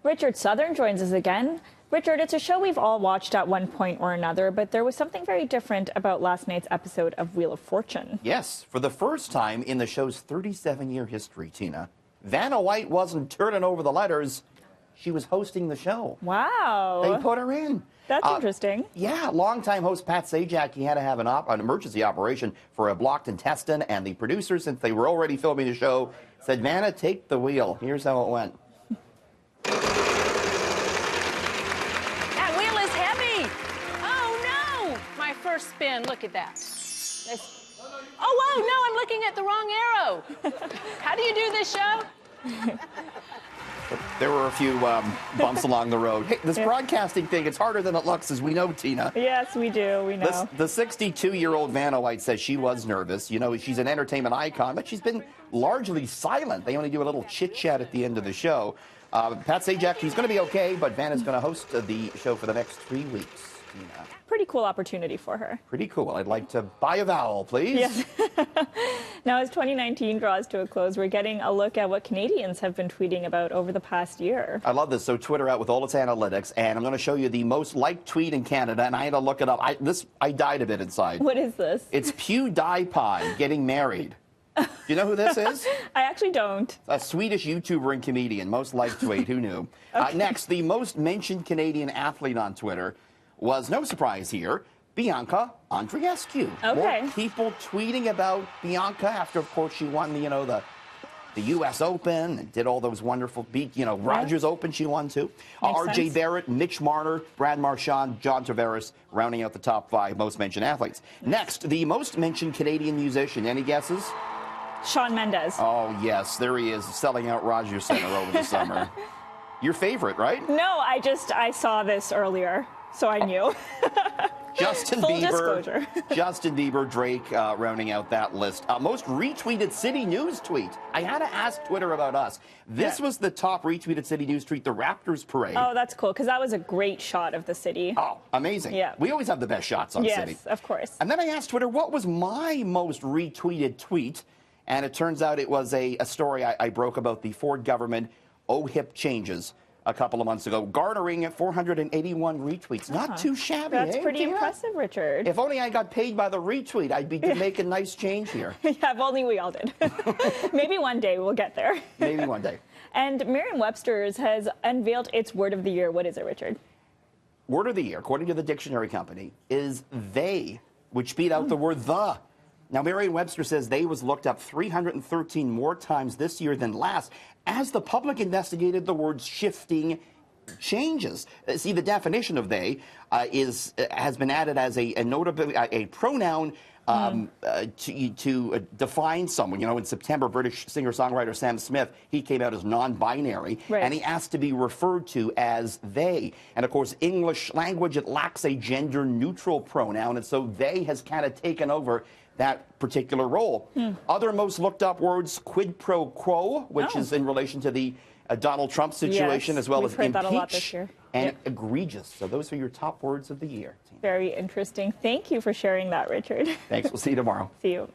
Richard Southern joins us again. Richard, it's a show we've all watched at one point or another, but there was something very different about last night's episode of Wheel of Fortune. Yes, for the first time in the show's 37-year history, Tina, Vanna White wasn't turning over the letters. She was hosting the show. Wow. They put her in. That's interesting. Yeah, longtime host Pat Sajak, he had to have an emergency operation for a blocked intestine, and the producers, since they were already filming the show, said, Vanna, take the wheel. Here's how it went. That wheel is heavy. Oh, no. My first spin. Look at that. Oh, whoa, no, I'm looking at the wrong arrow. How do you do this show? There were a few bumps along the road. Hey, this broadcasting thing, it's harder than it looks, as we know, Tina. Yes, we do. We know. The 62-year-old Vanna White says she was nervous. You know, she's an entertainment icon, but she's been largely silent. They only do a little chit-chat at the end of the show. Pat Sajak, he's going to be okay, but Vanna's going to host the show for the next 3 weeks. Tina. Pretty cool opportunity for her. Pretty cool. I'd like to buy a vowel, please. Yes. Now, as 2019 draws to a close, we're getting a look at what Canadians have been tweeting about over the past year. I love this. So Twitter out with all its analytics, and I'm going to show you the most liked tweet in Canada, and I had to look it up. I died a bit inside. What is this? It's PewDiePie getting married. Do you know who this is? I actually don't. A Swedish YouTuber and comedian. Most liked tweet. Who knew? Okay. Next, the most mentioned Canadian athlete on Twitter was, no surprise here, Bianca Andreescu. Okay. More people tweeting about Bianca after, of course, she won the U.S. Open and did all those wonderful Rogers Open she won too. R.J. Barrett, Mitch Marner, Brad Marchand, John Tavares, rounding out the top 5 most mentioned athletes. Next, the most mentioned Canadian musician. Any guesses? Shawn Mendes. Oh, yes, there he is, selling out Rogers Center over the summer. Your favorite, right? No, I saw this earlier, so I knew. Justin Full Bieber, disclosure. Justin Bieber, Drake, rounding out that list. Most retweeted City News tweet. I had to ask Twitter about us. This was the top retweeted City News tweet, the Raptors parade. Oh, that's cool, because that was a great shot of the city. Oh, amazing. Yeah. We always have the best shots on City. Yes, of course. And then I asked Twitter, what was my most retweeted tweet? And it turns out it was a story I broke about the Ford government OHIP changes a couple of months ago, garnering 481 retweets. Not too shabby. That's pretty Tina? impressive, Richard. If only I got paid by the retweet, I'd be making nice change here. Yeah, if only we all did. Maybe one day we'll get there. Maybe one day. And Merriam-Webster's has unveiled its word of the year. What is it, Richard? Word of the year, according to the dictionary company, is they, which beat out the word the. Now, Merriam-Webster says they was looked up 313 more times this year than last as the public investigated the word's shifting changes. See, the definition of they has been added as a pronoun to define someone. You know, in September, British singer-songwriter Sam Smith, he came out as non-binary, and he asked to be referred to as they. And, of course, English language, it lacks a gender-neutral pronoun, and so they has kind of taken over that particular role. Other most looked up words, quid pro quo, which is in relation to the Donald Trump situation, as well as impeach and egregious. So those are your top words of the year. Very interesting. Thank you for sharing that, Richard. Thanks. We'll see you tomorrow. See you.